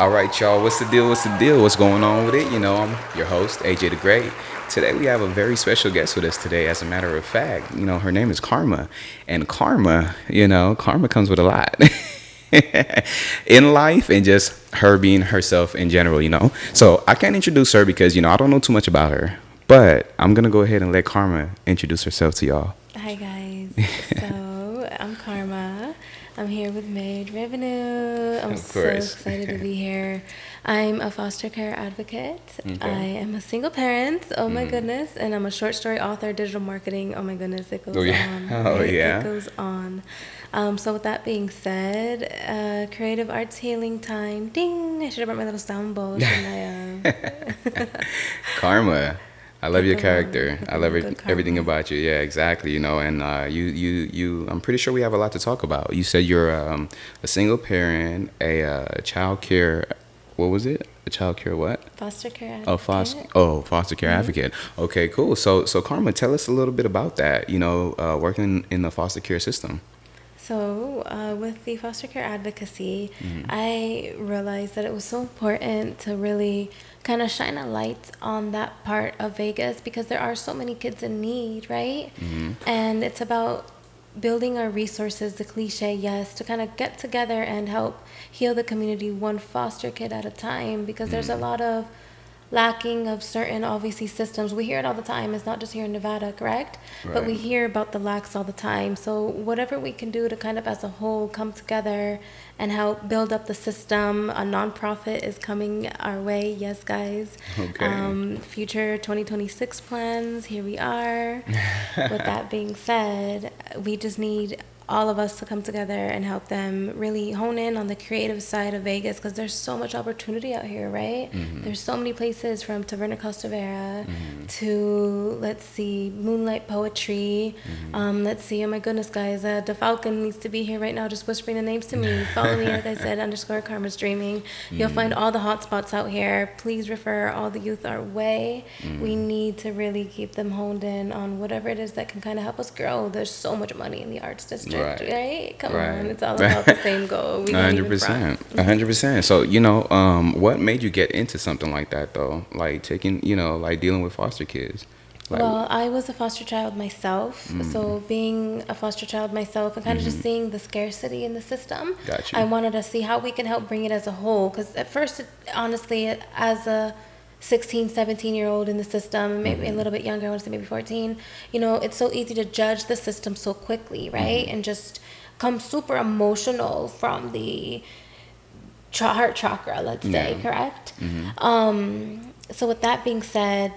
All right, y'all. What's the deal? What's the deal? What's going on with it? I'm your host, AJ the Great. Today we have a very special guest with us today. As a matter of fact, her name is Karma, and Karma comes with a lot in life and just her being herself in general. So I can't introduce her because I don't know too much about her, but I'm gonna go ahead and let Karma introduce herself to y'all. Hi guys. So I'm Karma. I'm here with 𝕤𝕚𝕤𝕚. I'm so excited to be here. I'm a foster care advocate. Okay. I am a single parent. Oh my goodness. And I'm a short story author, digital marketing. Oh my goodness, it goes on. It goes on. So with that being said, creative arts healing time. Ding! I should have brought my little sound bowl. Karma. I love your character. I love everything about you. Yeah, exactly. And you. I'm pretty sure we have a lot to talk about. You said you're a single parent, a child care. What was it? A child care what? Foster care advocate. Foster care advocate. Okay, cool. So Karma, tell us a little bit about that. Working in the foster care system. So with the foster care advocacy, I realized that it was so important to really kind of shine a light on that part of Vegas because there are so many kids in need, right? And it's about building our resources, the cliche, yes, to kind of get together and help heal the community one foster kid at a time because there's a lot of lacking of certain, obviously, systems. We hear it all the time. It's not just here in Nevada, correct? Right. But we hear about the lacks all the time. So whatever we can do to kind of as a whole come together and help build up the system. A nonprofit is coming our way. Yes, guys. Okay. Future 2026 plans. Here we are. With that being said, we just need all of us to come together and help them really hone in on the creative side of Vegas because there's so much opportunity out here, right? There's so many places from Taverna Costavera to, let's see, Moonlight Poetry. Let's see, oh my goodness, guys, the Falcon needs to be here right now just whispering the names to me. Follow me, like I said, _Karma's Dreaming. You'll find all the hot spots out here. Please refer all the youth our way. We need to really keep them honed in on whatever it is that can kind of help us grow. There's so much money in the arts district. Right? Come on, it's all about the same goal. 100%. 100%. So, what made you get into something like that, though? Like taking, like dealing with foster kids? Well, I was a foster child myself. So being a foster child myself and kind of just seeing the scarcity in the system, Gotcha. I wanted to see how we can help bring it as a whole. Because at first, honestly, as a 16, 17-year-old in the system, maybe a little bit younger, I want to say maybe 14, it's so easy to judge the system so quickly, right? And just come super emotional from the heart chakra, let's say, correct? So with that being said,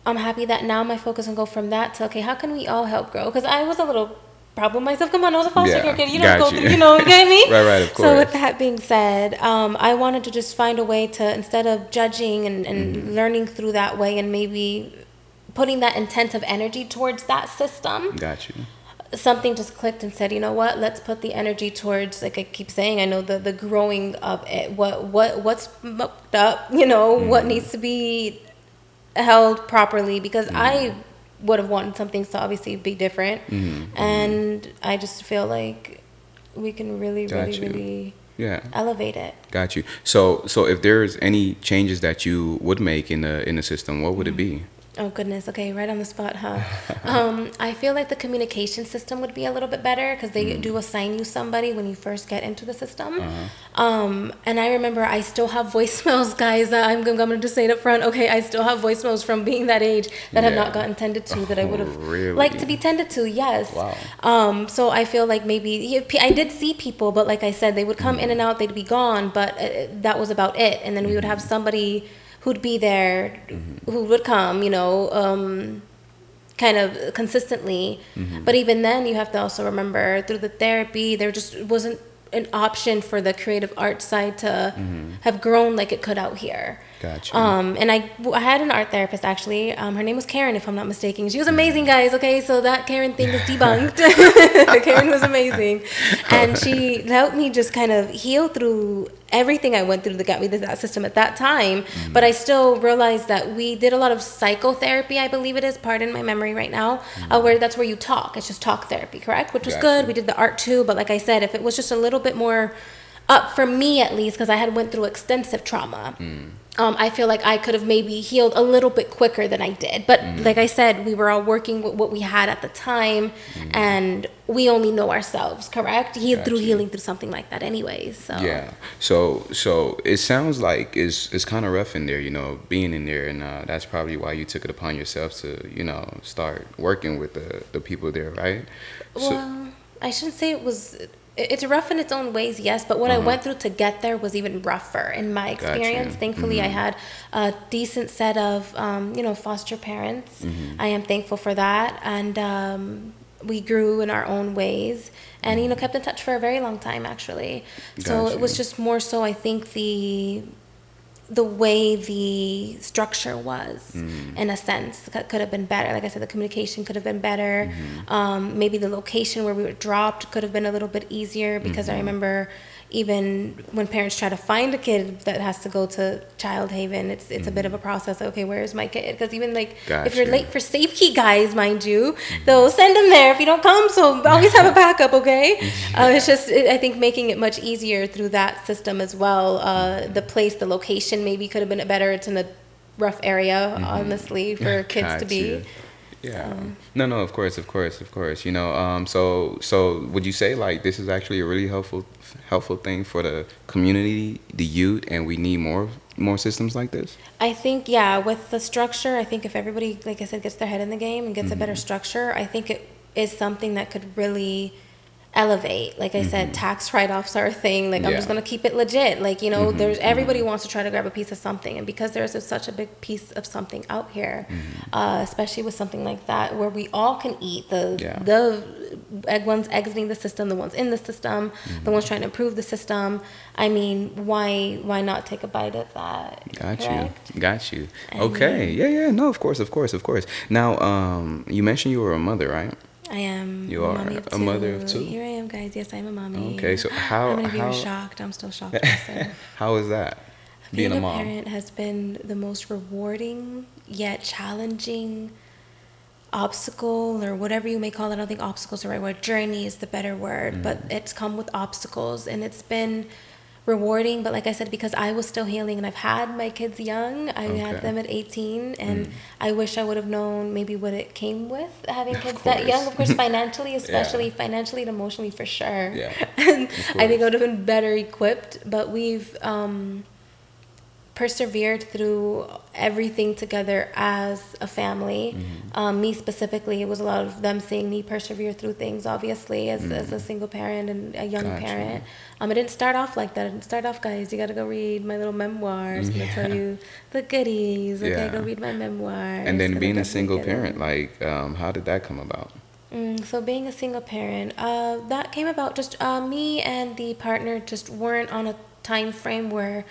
I'm happy that now my focus can go from that to, okay, how can we all help grow? Because I was a little problem myself. Come on, I was a foster care kid. You get me? Right, of course. So with that being said, I wanted to just find a way to, instead of judging and learning through that way and maybe putting that intensive energy towards that system. Got you. Something just clicked and said, you know what? Let's put the energy towards, like I keep saying, I know the growing of it. What's mucked up? What needs to be held properly? Because I would have wanted some things to obviously be different, and I just feel like we can really elevate it. Got you. So if there's any changes that you would make in the system, what would it be? Oh goodness. Okay, right on the spot, huh? I feel like the communication system would be a little bit better because they do assign you somebody when you first get into the system. And I remember I still have voicemails, guys. I'm going to just say it up front. Okay, I still have voicemails from being that age that have not gotten tended to that I would have liked to be tended to. Yes. Wow. So I feel like maybe I did see people, but like I said, they would come in and out. They'd be gone, but that was about it. And then we would have somebody who'd be there, who would come, kind of consistently. But even then, you have to also remember, through the therapy, there just wasn't an option for the creative arts side to have grown like it could out here. Gotcha. And I had an art therapist, actually. Her name was Karen, if I'm not mistaken. She was amazing, guys, okay? So that Karen thing is debunked. Karen was amazing. And she helped me just kind of heal through everything I went through that got me to that system at that time. But I still realized that we did a lot of psychotherapy, I believe it is, pardon my memory right now, where that's where you talk. It's just talk therapy, correct? Which was good. We did the art too. But like I said, if it was just a little bit more For me at least, because I had went through extensive trauma. I feel like I could have maybe healed a little bit quicker than I did. But like I said, we were all working with what we had at the time, and we only know ourselves, correct? Through healing through something like that anyways. So. Yeah. So it sounds like it's kind of rough in there, you know, being in there, and that's probably why you took it upon yourself to, you know, start working with the people there, right? Well, I shouldn't say it was. It's rough in its own ways, yes, but what I went through to get there was even rougher in my experience. Thankfully, I had a decent set of, you know, foster parents. I am thankful for that, and we grew in our own ways, and you know, kept in touch for a very long time, actually. So it was just more so, I think, the way the structure was, in a sense, could have been better. Like I said, the communication could have been better. Maybe the location where we were dropped could have been a little bit easier, because I remember even when parents try to find a kid that has to go to Child Haven, it's a bit of a process. Okay, where's my kid? Because even like if you're late for safe key, guys, mind you, they'll send them there if you don't come. So always have a backup, okay? It's just, I think, making it much easier through that system as well. The place, the location maybe could have been better. It's in a rough area, honestly, for kids to be. Yeah. No, of course. You know, so would you say like this is actually a really helpful thing for the community, the youth, and we need more systems like this? I think, yeah, with the structure, I think if everybody, like I said, gets their head in the game and gets a better structure, I think it is something that could really elevate. Like I said, tax write-offs are a thing. Like I'm just gonna keep it legit. Like, you know, there's everybody wants to try to grab a piece of something, and because there's such a big piece of something out here, especially with something like that where we all can eat, the ones exiting the system, the ones in the system, the ones trying to improve the system. I mean, why not take a bite of that? Got you. Okay. Yeah. No, of course. Now, you mentioned you were a mother, right? I am. You are a mother of two? Here I am, guys. Yes, I'm a mommy. Okay, so how many of you are shocked? I'm still shocked myself. How is that, being a mom? Being a parent has been the most rewarding yet challenging obstacle, or whatever you may call it. I don't think obstacles are the right word. Journey is the better word, but it's come with obstacles, and it's been rewarding. But like I said, because I was still healing and I've had my kids young, I had them at 18, and I wish I would have known maybe what it came with having kids that young. Of course, financially, especially financially and emotionally, for sure. And I think I would have been better equipped, but we've persevered through everything together as a family. Me specifically, it was a lot of them seeing me persevere through things, obviously, as a single parent and a young parent. It didn't start off like that. It didn't start off, guys, you got to go read my little memoirs. I'm going to tell you the goodies. Okay, go read my memoirs. And then being a single parent, like, how did that come about? So being a single parent, that came about just me and the partner just weren't on a time frame where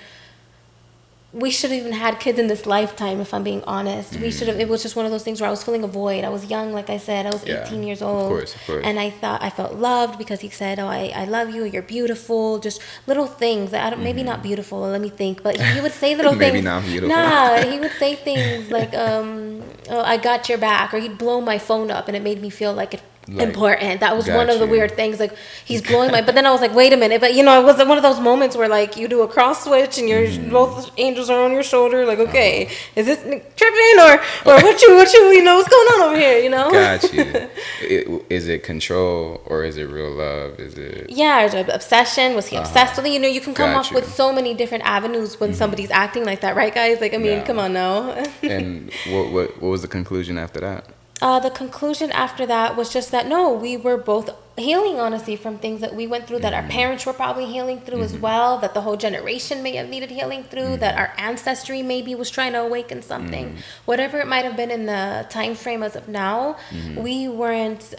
we should have even had kids in this lifetime, if I'm being honest. We should have. It was just one of those things where I was filling a void. I was young, like I said. I was 18 years old. Of course. And I thought I felt loved because he said, "Oh, I love you. You're beautiful." Just little things. I don't. Maybe not beautiful. Let me think. But he would say little things. Maybe not beautiful. Nah, he would say things like, "Oh, I got your back," or he'd blow my phone up, and it made me feel like important. That was one of the weird things. Like, he's blowing my. But then I was like, wait a minute. But you know, it was one of those moments where like you do a cross switch and your both angels are on your shoulder. Like, okay, is this tripping or what you you know, what's going on over here? You know. Got you. Is it control or is it real love? Is it? Yeah, is it obsession? Was he obsessed with it? You know, you can come up with so many different avenues when somebody's acting like that, right, guys? Like, I mean, come on now. And what was the conclusion after that? The conclusion after that was just that, no, we were both healing, honestly, from things that we went through, that our parents were probably healing through as well, that the whole generation may have needed healing through, that our ancestry maybe was trying to awaken something. Whatever it might have been in the time frame as of now, we weren't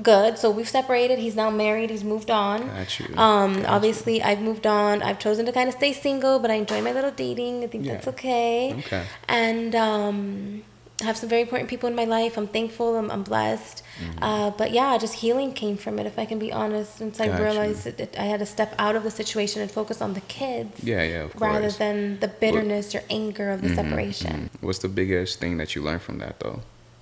good. So we've separated. He's now married. He's moved on. Obviously, I've moved on. I've chosen to kind of stay single, but I enjoy my little dating. I think that's okay. And have some very important people in my life. I'm thankful. I'm blessed. But yeah, just healing came from it, if I can be honest. Since I realized that I had to step out of the situation and focus on the kids. Of course. Rather than the bitterness or anger of the separation. What's the biggest thing that you learned from that, though?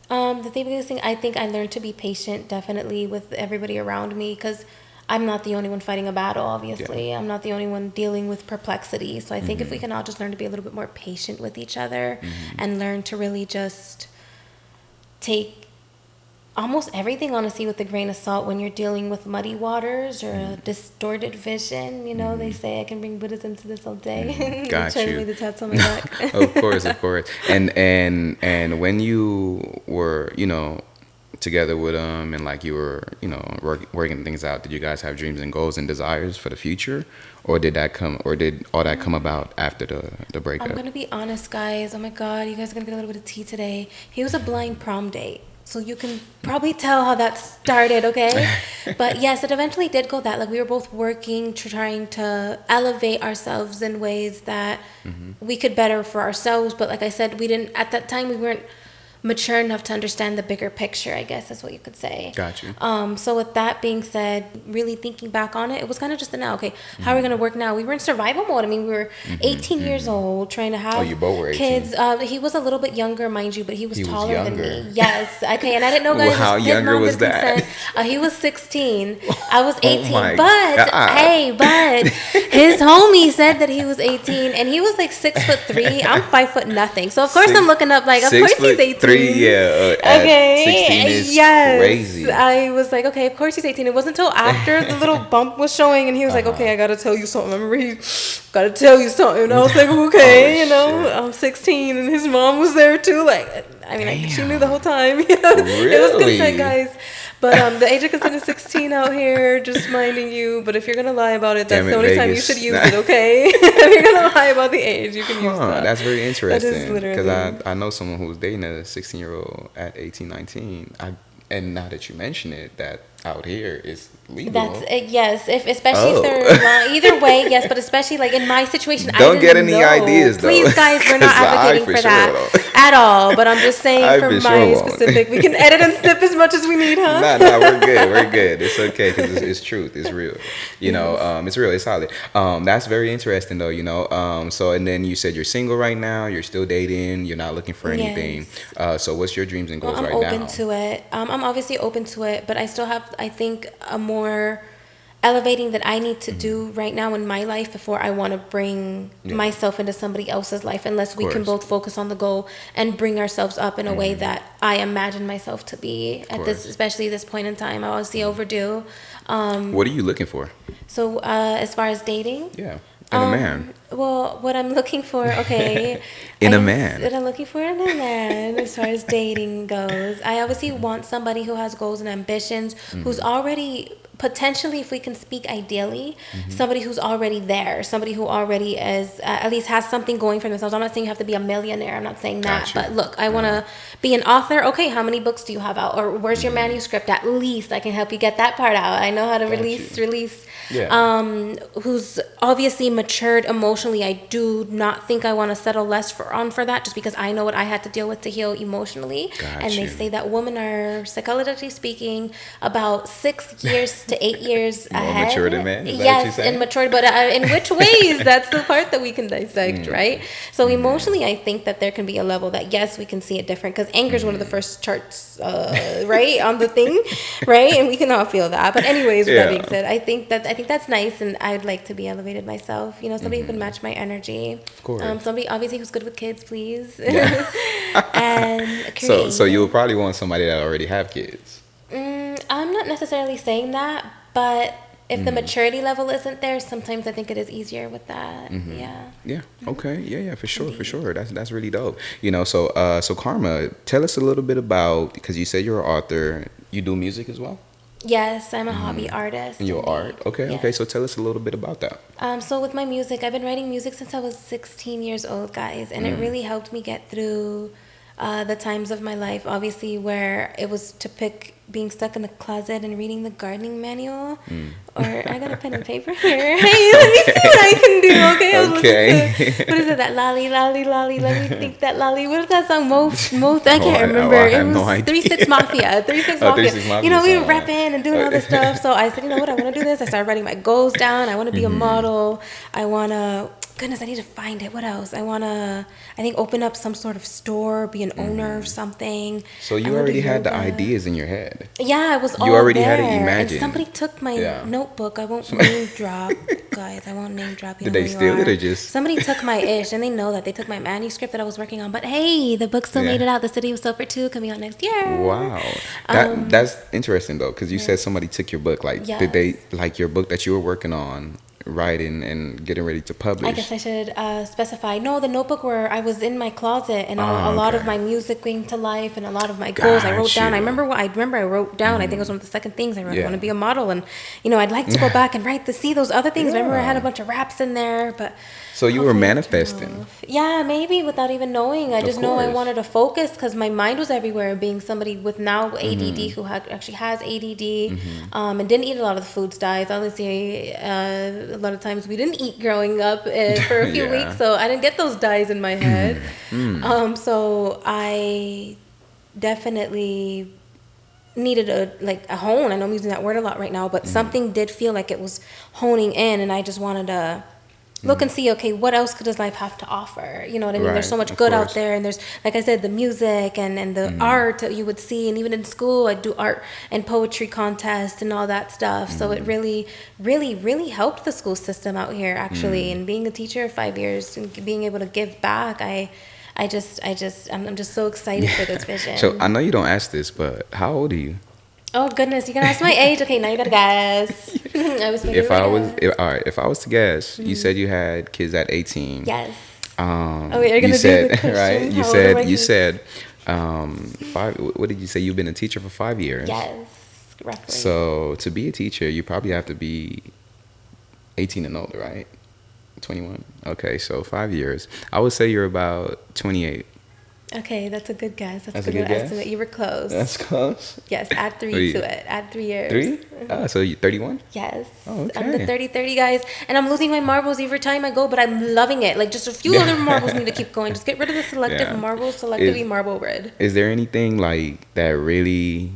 The biggest thing, I think I learned to be patient, definitely, with everybody around me. Because I'm not the only one fighting a battle, obviously. I'm not the only one dealing with perplexity. So I think if we can all just learn to be a little bit more patient with each other and learn to really just take almost everything, honestly, with a grain of salt when you're dealing with muddy waters or a distorted vision. You know, they say I can bring Buddhism to this all day. Got you. Me the tats on my back. Of course, of course. And when you were, you know, together with and like you were, you know, working things out, did you guys have dreams and goals and desires for the future, or did all that come about after the breakup? I'm gonna be honest, guys. Oh my God, you guys are gonna get a little bit of tea today. He was a blind prom date. So you can probably tell how that started, okay? But yes, it eventually did go that. Like, we were both working, trying to elevate ourselves in ways that we could better for ourselves. But like I said, at that time, we weren't mature enough to understand the bigger picture, I guess is what you could say. Got you. So with that being said, really thinking back on it, it was kind of just now, okay, how are we going to work now? We were in survival mode. I mean, we were 18 years old, trying to have you both were 18. kids. He was a little bit younger, mind you, but he was taller than me. Yes. Okay, and I didn't know, guys. Well, how younger was that? He was 16. I was 18. My but, God. but his homie said that he was 18, and he was like 6'3". I'm 5 foot nothing. So, of course, I'm looking up like, of course he's 18. Yeah, okay. 16 is crazy. I was like, okay, of course he's 18. It wasn't until after the little bump was showing, and he was like, okay, I gotta tell you something. I remember he gotta tell you something. And I was like, okay, you know, I'm 16, and his mom was there too. Like, I mean, like, she knew the whole time. You know? Really? It was consent, guys. But the age of consent is 16 out here, just minding you. But if you're gonna lie about it, that's the only time you should use it, okay? If you're gonna lie about the age, you can use that. That's very interesting. That is literally. Because I know someone who was dating a 16-year-old at 18, 19. And now that you mention it, that out here is legal. That's yes, especially if they're either way, yes, but especially like in my situation, don't I get didn't any know. ideas though. Please, guys, we're not advocating for that at all. But I'm just saying for my specific, we can edit and snip as much as we need, huh? Nah, we're good. We're good. It's okay because it's truth. It's real. You know, it's real. It's solid. That's very interesting though. You know, so and then you said you're single right now. You're still dating. You're not looking for anything. Yes. So what's your dreams and goals I'm right now? open to it. I'm obviously open to it, but I still have, I think, a more elevating that I need to do right now in my life before I want to bring myself into somebody else's life, unless we can both focus on the goal and bring ourselves up in a way that I imagine myself to be at this, especially this point in time. I obviously overdue. What are you looking for? So as far as dating? Yeah. In a man. Well, what I'm looking for, okay. in a man. What I'm looking for in a man, as far as dating goes, I obviously want somebody who has goals and ambitions, who's already, potentially, if we can speak ideally, somebody who's already there, somebody who already is, at least has something going for themselves. I'm not saying you have to be a millionaire. I'm not saying that. But look, I want to be an author. Okay, how many books do you have out? Or where's your manuscript? At least I can help you get that part out. I know how to release. Yeah. Who's obviously matured emotionally. I do not think I want to settle less for that, just because I know what I had to deal with to heal emotionally. And they say that women are, psychologically speaking, about 6 years to 8 years more ahead. mature than men? Yes, in maturity, but in which ways? That's the part that we can dissect, right? So emotionally, I think that there can be a level that, yes, we can see it different, because anger is one of the first charts, right, on the thing, right? And we can all feel that. But anyways, with that being said, I think that's nice, and I'd like to be elevated myself. You know, somebody who can match my energy. Of course. Somebody obviously who's good with kids, please. And so you'll probably want somebody that already have kids. I'm not necessarily saying that, but if the maturity level isn't there, sometimes I think it is easier with that. Yeah. Okay. Yeah. For sure. That's really dope. You know. So Karma, tell us a little bit about, because you said you're an author. You do music as well. Yes, I'm a hobby artist. And you're art. Okay. Yes. Okay. So tell us a little bit about that. So with my music, I've been writing music since I was 16 years old, guys, and it really helped me get through the times of my life, obviously, where it was to pick being stuck in the closet and reading the gardening manual. Or I got a pen and paper here. Hey, let me see what I can do, okay? Okay. What is it? That lolly, lolly, lolly. Let me think that lolly. What is that song? Most I can't remember. I have no idea. 36 Mafia. 36 Mafia. You know, we were rapping and doing all this stuff. So I said, you know what? I want to do this. I started writing my goals down. I want to be a model. I want to goodness, I need to find it. What else? I think, open up some sort of store, be an owner of something. So I you wanna do already had the yoga. ideas in your head. Yeah, it was You all already there. had it And imagined. somebody took my Yeah. notebook. I won't name drop, guys. I won't name drop. You Did know they who you steal it are. or just? Somebody took my ish, and they know that they took my manuscript that I was working on. But hey, the book still Yeah. made it out. The City of Silver 2 coming out next year. Wow, Um, that's interesting though, because you said yes. somebody took your book. Like, did Yes. they like your book that you were working on, writing and getting ready to publish? I guess I should specify. No, the notebook where I was in my closet, and a Oh, lot of okay. my music came to life, and a lot of my goals I wrote Got down. I you. remember I wrote down. I think it was one of the second things I wrote. I Yeah. want to be a model, and I'd like to go back and write see those other things. Remember, I had a Yeah. bunch of raps in there, but So you were hopefully it'll turn manifesting. off. Yeah, maybe without even knowing. I Of just know I course. wanted to focus because my mind was everywhere. Being somebody with now ADD Mm-hmm. who actually has ADD, and didn't eat a lot of the foods dyes. Honestly, a lot of times we didn't eat growing up for a few Yeah. weeks, so I didn't get those dyes in my head. So I definitely needed a hone. I know I'm using that word a lot right now, but something did feel like it was honing in, and I just wanted to look and see, okay, what else could his life have to offer? You know what I mean? There's so Right, much of good out course. there, and there's, like I said, the music and the art that you would see, and even in school, I'd do art and poetry contests and all that stuff. So it really, really, really helped the school system out here, actually. And being a teacher 5 years and being able to give back, I'm just so excited for this vision. So I know you don't ask this, but how old are you? Oh goodness, you gonna ask my age? Okay, now you gotta guess. I was If I was, all right, if I was to guess, you said you had kids at 18. Yes. Oh wait, are you gonna you do said the question? right. You How old are my said you kids? said 5. What did you say? You've been a teacher for 5 years. Yes, roughly. So to be a teacher, you probably have to be 18 and older, right? 21. Okay, so 5 years. I would say you're about 28. Okay, that's a good guess. That's a a good guess? estimate. You were close. That's close. Yes, add What 3 are you- to it. Add 3 years. 3? Ah, so you 31? Yes. Oh, I'm the okay. 30-30 guys, and I'm losing my marbles every time I go, but I'm loving it. Like, just a few other marbles need to keep going. Just get rid of the selective Yeah. marbles, selectively marble red. Is there anything like that really,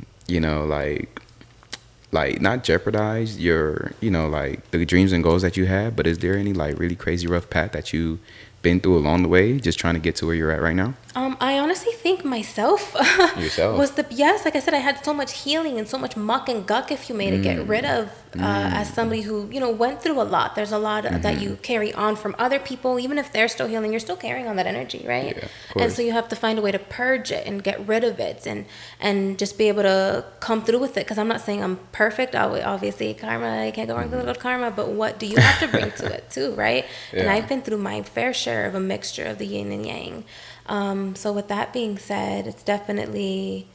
like not jeopardize your, like the dreams and goals that you have, but is there any like really crazy rough path that you been through along the way, just trying to get to where you're at right now? I honestly think myself Yourself. was yes, like I said, I had so much healing and so much muck and guck, if you may, to get rid of as somebody who went through a lot. There's a lot that you carry on from other people. Even if they're still healing, you're still carrying on that energy, right? Yeah, of And course. so you have to find a way to purge it and get rid of it, and just be able to come through with it. Because I'm not saying I'm perfect. Obviously, karma, you can't go wrong with karma, but what do you have to bring to it too, right? And Yeah. I've been through my fair share of a mixture of the yin and yang. So with that being said, it's definitely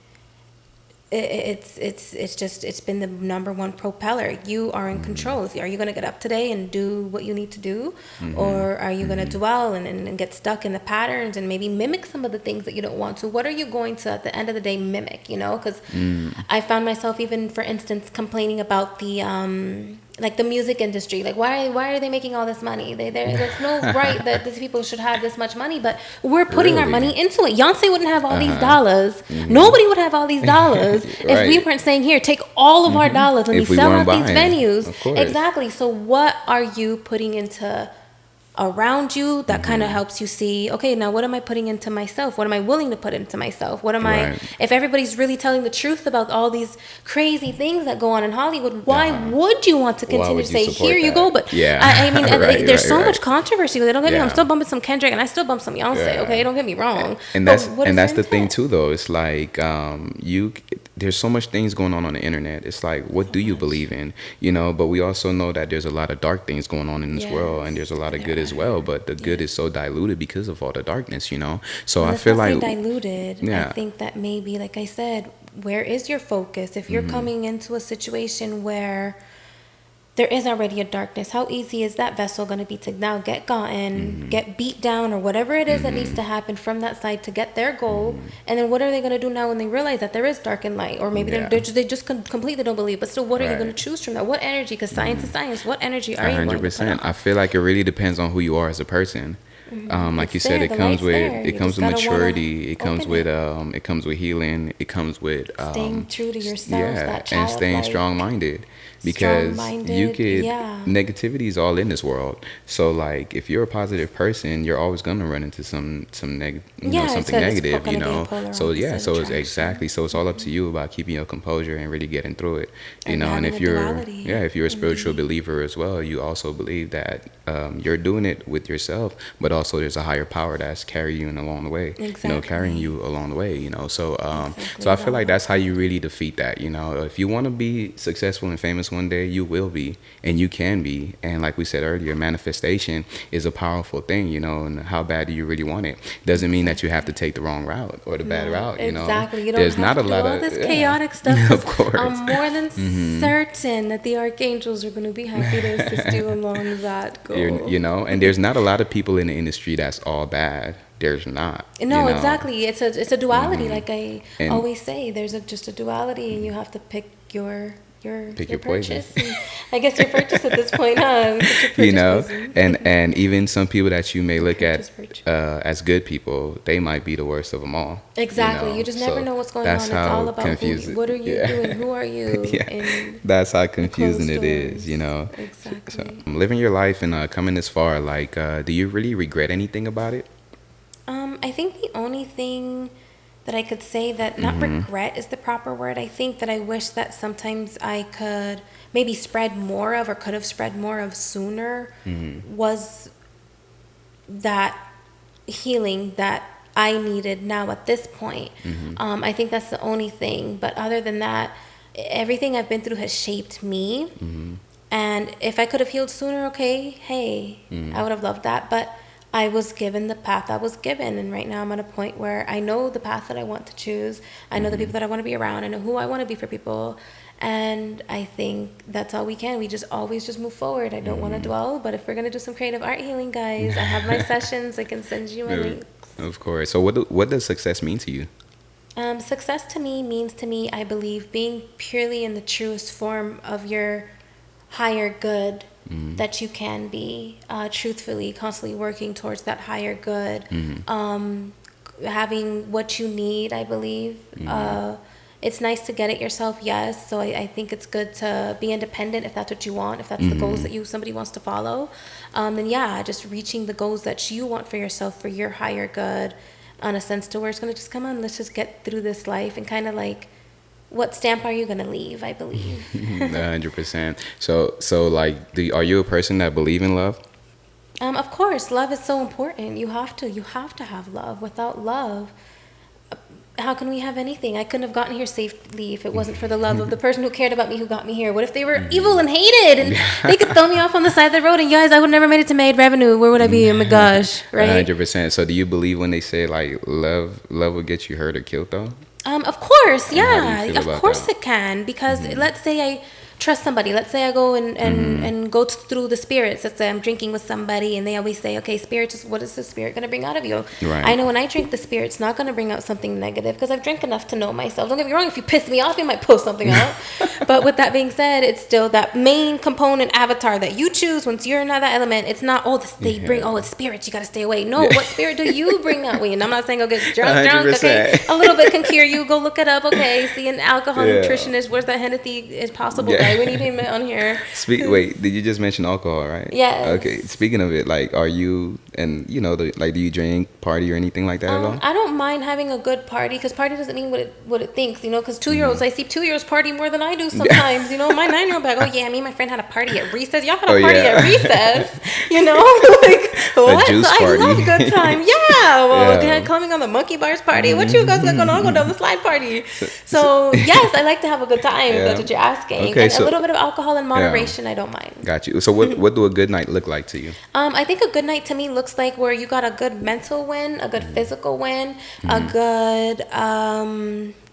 it's been the number one propeller. You are in control. Are you going to get up today and do what you need to do, or are you going to dwell and get stuck in the patterns and maybe mimic some of the things that you don't want to? What are you going to, at the end of the day, mimic? Because I found myself, even for instance, complaining about the like the music industry. Like, why are they making all this money? There's no right that these people should have this much money, but we're putting our Really? money into it. Beyonce wouldn't have all these dollars. Nobody would have all these dollars if we Right. weren't saying, here, take all of our dollars and If we we sell weren't out these buying, venues. of course. Exactly. So what are you putting into around you that kind of helps you see, okay, now what am I putting into myself? What am I willing to put into myself? What am Right. if everybody's really telling the truth about all these crazy things that go on in Hollywood, why would you want to Why continue would to you say, support here you that? go? But Yeah. I mean, Right, there's right, so right. much controversy with it. Don't get me wrong, I'm Yeah. still bumping some Kendrick and I still bump some Beyonce, Yeah. okay? Don't get me wrong. And But that's what is that's your the thing intent? too, though. It's like there's so much things going on the internet. It's like, what do you believe in? But we also know that there's a lot of dark things going on in this world, and there's a lot of good as well. But the good is so diluted because of all the darkness. So Well, I let's feel not say like diluted. Yeah. I think that maybe, like I said, where is your focus? If you're coming into a situation where there is already a darkness, how easy is that vessel going to be to now get gotten, get beat down, or whatever it is that needs to happen from that side to get their goal? And then what are they going to do now when they realize that there is dark and light? Or maybe Yeah. they just completely don't believe. But still, what are you going Right. to choose from that? What energy? Because science is science. What energy are you going to put 100%. on? I feel like it really depends on who you are as a person. Like you It's said, there. The light's there. it You comes just with gotta wanna maturity. open it. It comes with healing. It comes with Staying true to yourself, yeah, that and staying childlike, strong-minded, because you strong-minded. could Yeah. negativity is all in this world. So like, if you're a positive person, you're always gonna run into Yeah, something negative, gonna be a polar So yeah, opposite so it's attraction. exactly, so it's all up to you about keeping your composure and really getting through it, And And having if a you're duality. if you're a spiritual Indeed. believer as well, you also believe that you're doing it with yourself, but also there's a higher power that's carrying you along the way, carrying Exactly. you along the way, So so Exactly I feel like that. that's how you really defeat that. If you want to be successful and famous one day, you will be, and you can be. And like we said earlier, manifestation is a powerful thing, and how bad do you really want it? Doesn't mean that you have to take the wrong route or the bad No, route, exactly. You don't There's have not a to do lot all of, this yeah. chaotic stuff Of because course. I'm more than certain that the archangels are going to be happy to assist you along that goal. And there's not a lot of people in the industry that's all bad. There's not. No, exactly. It's a duality. Like I And always say, there's just a duality, and you have to pick your pick your poison. purchase. And I guess your purchase at this point, huh? Pick your purchase poison. and even some people that you may look at Purchase. as good people, they might be the worst of them all. Exactly. You just never know what's going on. That's It's how all about confusing. what are you doing? Who are you? Yeah, in that's how the confusing closed it is. doors. So Exactly. living your life and coming this far, like, do you really regret anything about it? I think the only thing that I could say that not regret is the proper word. I think that I wish that sometimes I could maybe spread more of, or could have spread more of sooner, was that healing that I needed now at this point. I think that's the only thing. But other than that, everything I've been through has shaped me. And if I could have healed sooner, okay, hey, I would have loved that. But I was given the path I was given, and right now I'm at a point where I know the path that I want to choose. I know the people that I want to be around. I know who I want to be for people, and I think that's all we can. We just always just move forward. I don't want to dwell, but if we're gonna do some creative art healing, guys, I have my sessions. I can send you a link. Of course. So what does success mean to you? Success to me means, I believe, being purely in the truest form of your higher good that you can be, truthfully, constantly working towards that higher good, having what you need, I believe. It's nice to get it yourself, yes, so I think it's good to be independent if that's what you want, if that's the goals that somebody wants to follow. Then yeah, just reaching the goals that you want for yourself, for your higher good, on a sense to where it's going to just come on, let's just get through this life, and kind of like, what stamp are you going to leave, I believe. 100%. So like, are you a person that believe in love? Of course, love is so important. You have to have love. Without love, how can we have anything? I couldn't have gotten here safely if it wasn't for the love of the person who cared about me, who got me here. What if they were evil and hated, and they could throw me off on the side of the road, and guys, I would never made it to made revenue. Where would I be? Oh my gosh, right? 100%. So do you believe when they say like love will get you hurt or killed though? Of course, And how do yeah. you feel Of about course that? it can, because let's say I trust somebody. Let's say I go and go through the spirits. Let's say I'm drinking with somebody, and they always say, okay, spirits, what is the spirit going to bring out of you? Right. I know when I drink, the spirit's not going to bring out something negative, because I've drank enough to know myself. Don't get me wrong, if you piss me off, you might pull something out. But with that being said, it's still that main component avatar that you choose once you're in that element. It's not, they bring, it's spirits, you got to stay away. No, what spirit do you bring out? And I'm not saying go get drunk, 100%. okay? A little bit can cure you. Go look it up, okay? See an alcohol nutritionist. Where's that Hennessy is possible guy? We need him on here. Wait, did you just mention alcohol, right? Yes. Okay. Speaking of it, like, are you, and do you drink, party, or anything like that at all? I don't mind having a good party, because party doesn't mean what it thinks, because 2-year-olds, I see 2-year-olds party more than I do sometimes. My 9-year-old be like, oh yeah, me and my friend had a party at recess. Y'all had a party at recess, like what? A juice So party. I love good time. Yeah, well, coming on the monkey bars party. What you guys got going on? Go down the slide party. So yes, I like to have a good time. If that's what you're asking. Okay, and so a little bit of alcohol in moderation, I don't mind. Got you. So what do a good night look like to you? I think a good night to me looks like where you got a good mental win, a good physical win, a good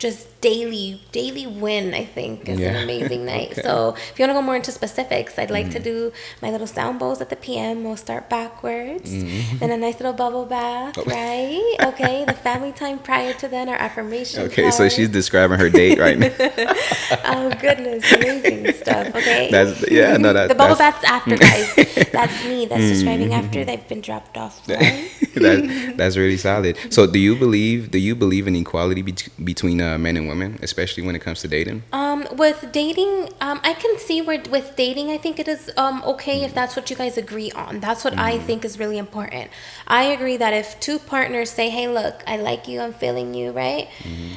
just daily win, I think, is an amazing night. Okay. So if you want to go more into specifics, I'd like to do my little sound bowls at the PM. We'll start backwards. Then a nice little bubble bath, right? Okay, the family time prior to then, our affirmation Okay, so cards. she's describing her date right now. Oh, goodness, amazing stuff, okay? The bubble bath's after, guys. That's me. That's describing after they've been dropped off. Right? That's really solid. So do you believe in equality between men and women, especially when it comes to dating? With dating, I can see where with dating, I think it is okay if that's what you guys agree on. That's what I think is really important. I agree that if two partners say, hey, look, I like you, I'm feeling you, right?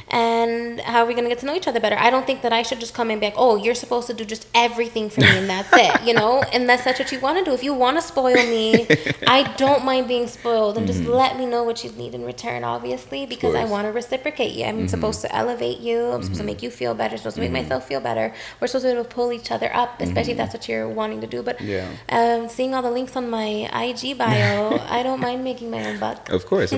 And how are we going to get to know each other better? I don't think that I should just come and be like, oh, you're supposed to do just everything for me and that's it, you know? Unless that's what you want to do. If you want to spoil me, I don't mind being spoiled, and just let me know what you need in return, obviously, because I want to reciprocate you. I'm supposed to elevate you. I'm supposed to make you feel better. I'm supposed to make myself feel better. We're supposed to be able to pull each other up, especially if that's what you're wanting to do. But seeing all the links on my IG bio, I don't mind making my own buck. Of course.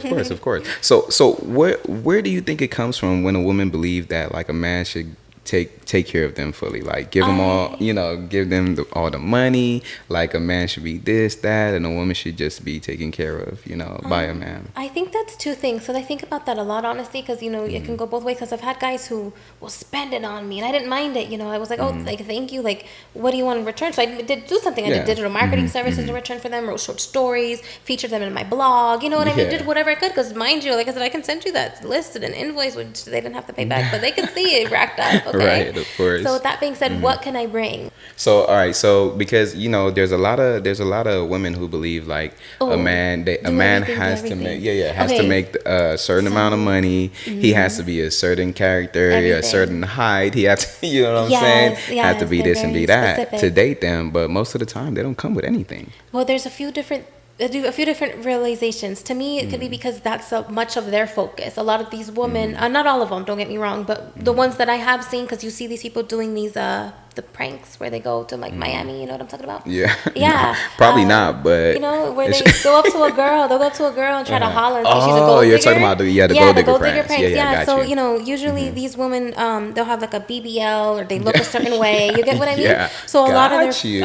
So where do you think it comes from when a woman believes that like a man should take care of them fully, like give them all, give them all the money, like a man should be this, that, and a woman should just be taken care of, by a man? I think that's two things. So I think about that a lot, honestly, because it can go both ways. Because I've had guys who will spend it on me, and I didn't mind it. I was like, oh, like thank you. Like, what do you want in return? So I did do something. I did digital marketing services in return for them. Wrote short stories, featured them in my blog. You know what I mean? Did whatever I could. Because mind you, like I said, I can send you that listed an invoice, which they didn't have to pay back, but they can see it racked up. Okay? Right, of course. So with that being said, what can I bring? So all right, so because there's a lot of women who believe like a man has to make a certain amount of money. He has to be a certain character, a certain height. He has to, what I'm saying? Has to be this and be that specific to date them. But most of the time, they don't come with anything. Well, there's a few different realizations. To me, it could be because that's so much of their focus. A lot of these women, not all of them, don't get me wrong, but the ones that I have seen, because you see these people doing these the pranks where they go to like Miami, you know what I'm talking about? Yeah. Yeah. Probably not, but where they go up to a girl, they'll go up to a girl and try to holler and say she's a gold digger. You're talking about the gold digger pranks. Yeah. So usually these women, they'll have like a BBL or they look a certain way. You get what I mean? So a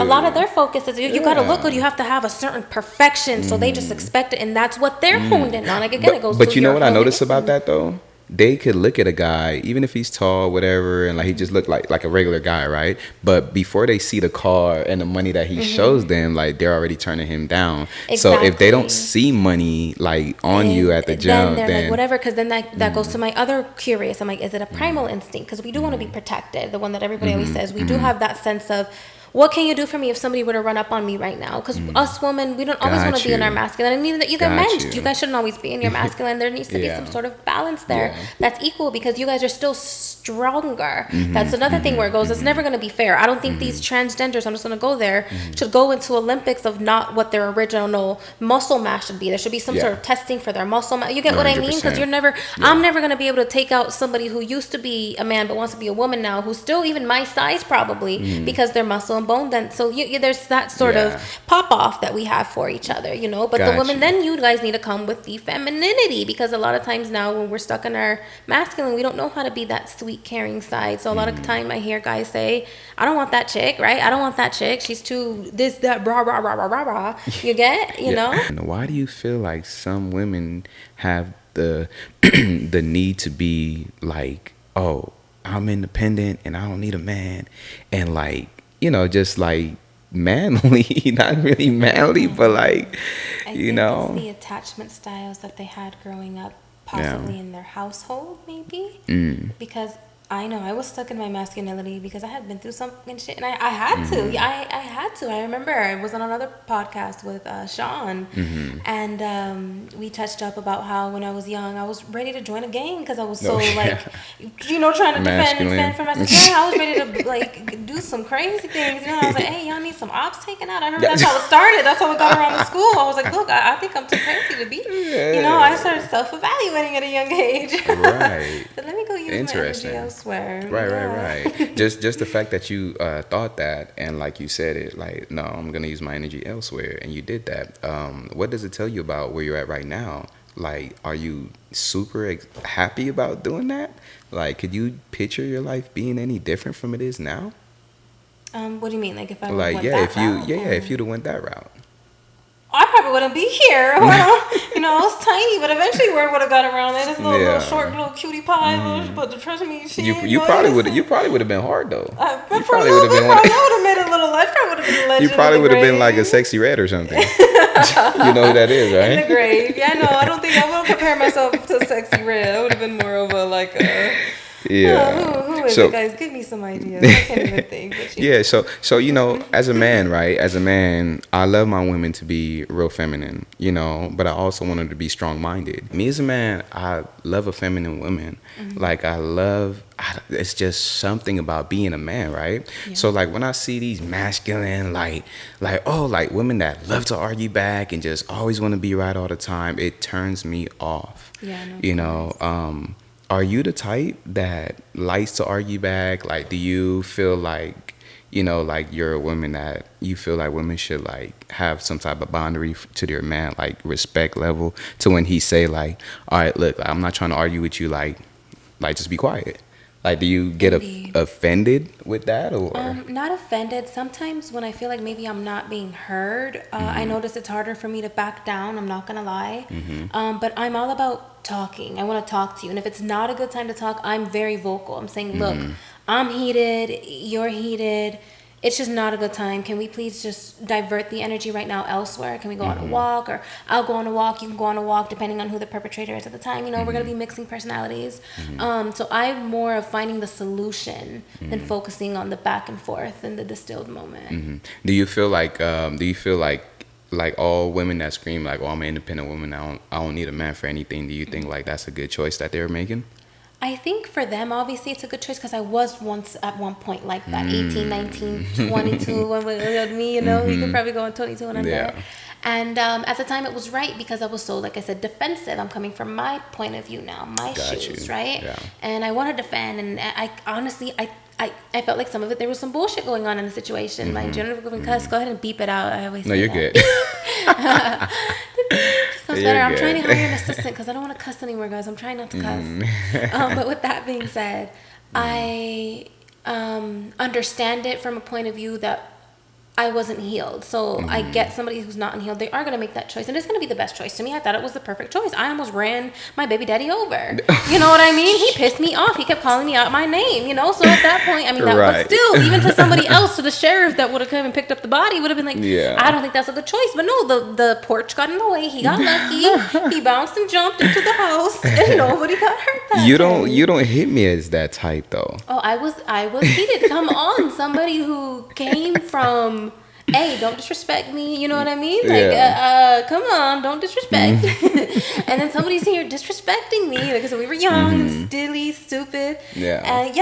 lot of their focus is you got to look good. You have to have a certain perfection. So they just expect it, and that's what they're honed in on. Like again, it goes. But you know what I noticed about that though? They could look at a guy, even if he's tall, whatever, and like he just looked like a regular guy, right? But before they see the car and the money that he shows them, like they're already turning him down. Exactly. So if they don't see money like on you at the jump, then like whatever. Because then that goes to my other curious. I'm like, is it a primal instinct? Because we do want to be protected. The one that everybody always says. We do have that sense of, what can you do for me if somebody were to run up on me right now? Because us women, we don't always want to be in our masculine. And even you guys men, you guys shouldn't always be in your masculine. There needs to be some sort of balance there that's equal, because you guys are still stronger. That's another thing where it goes, it's never going to be fair. I don't think these transgenders, I'm just going to go there, should go into Olympics of not what their original muscle mass should be. There should be some sort of testing for their muscle mass. You get what I mean? Because I'm never going to be able to take out somebody who used to be a man but wants to be a woman now, who's still even my size probably, because they're muscle and bone. Then so there's that sort of pop off that we have for each other, but the women, then you guys need to come with the femininity, because a lot of times now when we're stuck in our masculine, we don't know how to be that sweet caring side. So a lot of the time I hear guys say, I don't want that chick, right? I don't want that chick, she's too this, that, rah rah rah rah rah rah. You get, you know? And why do you feel like some women have the the need to be like, oh, I'm independent and I don't need a man, and like, just like manly, not really manly, but like, I think it's the attachment styles that they had growing up, possibly in their household, maybe. Because I know I was stuck in my masculinity because I had been through something shit, and I had to. I had to. I remember I was on another podcast with Sean, and we touched up about how when I was young, I was ready to join a gang because I was so trying to defend for myself. I was ready to like do some crazy things. I was like, hey, y'all need some ops taken out. I remember that's how it started. That's how we got around the school. I was like, look, I think I'm too crazy to be. I started self-evaluating at a young age. Right. So let me go use my energy elsewhere. Right. Just the fact that you thought that, and like you said it, like, no, I'm gonna use my energy elsewhere, and you did that. What does it tell you about where you're at right now like, are you super happy about doing that? Like, could you picture your life being any different from it is now? What do you mean? Like if I Like, went yeah, that if you, route, yeah, or- if you'd have went that route. I probably wouldn't be here. I was tiny, but eventually word would have got around there. This little short little cutie pie, but trust me, You probably would. You probably would have been hard though. You probably would have been. I would have made a little. I probably would have been a legend. You probably would have been like a Sexy Red or something. You know who that is, right? In the grave. Yeah, no, I don't think I would compare myself to Sexy Red. I would have been more of a like a. Yeah. Who is it, guys? Give me some ideas. I can't even think. But yeah. So you know, as a man, right? As a man, I love my women to be real feminine, you know, but I also want them to be strong-minded. Me as a man, I love a feminine woman. Like it's just something about being a man, right? Yeah. So like when I see these masculine, like women that love to argue back and just always want to be right all the time, it turns me off. Yeah. No, you know. Are you the type that likes to argue back? Like, do you feel like, you know, like you're a woman that you feel like women should like have some type of boundary to their man, like respect level to when he say like, all right, look, I'm not trying to argue with you. Like just be quiet. Like, do you get offended with that or? Not offended. Sometimes when I feel like maybe I'm not being heard, I notice it's harder for me to back down. I'm not gonna lie. But I'm all about talking. I want to talk to you, and if it's not a good time to talk, I'm very vocal. I'm saying, look, I'm heated. You're heated. It's just not a good time. Can we please just divert the energy right now elsewhere? Can we go on a walk? Or I'll go on a walk, you can go on a walk, depending on who the perpetrator is at the time. You know, we're going to be mixing personalities. So I'm more of finding the solution than focusing on the back and forth and the distilled moment. Do you feel like all women that scream like, oh, I'm an independent woman, I don't need a man for anything, do you think like that's a good choice that they're making? I think for them, obviously, it's a good choice because I was once at one point like that, 18, 19, 22. When me, you know, we could probably go on 22 and I'm there. And at the time, it was right because I was so, like I said, defensive. I'm coming from my point of view now, my shoes, right? Yeah. And I want to defend. And I honestly, I felt like some of it, there was some bullshit going on in the situation. Like, generally, cuss, go ahead and beep it out. I always say you're that. Good. I'm trying to hire an assistant because I don't want to cuss anymore, guys. I'm trying not to cuss. But with that being said, I understand it from a point of view that I wasn't healed. So I get somebody who's not unhealed. They are going to make that choice. And it's going to be the best choice. To me, I thought it was the perfect choice. I almost ran my baby daddy over. You know what I mean? He pissed me off. He kept calling me out my name, you know? So at that point, I mean, that was still, even to somebody else, to the sheriff that would have come and picked up the body, would have been like, I don't think that's a good choice. But no, the porch got in the way. He got lucky. He bounced and jumped into the house. And nobody got hurt that day. You don't hit me as that type, though. Oh, I was heated. Come on. Somebody who came from... Hey, don't disrespect me. You know what I mean? Like, come on, don't disrespect. And then somebody's here disrespecting me because we were young and silly, stupid. And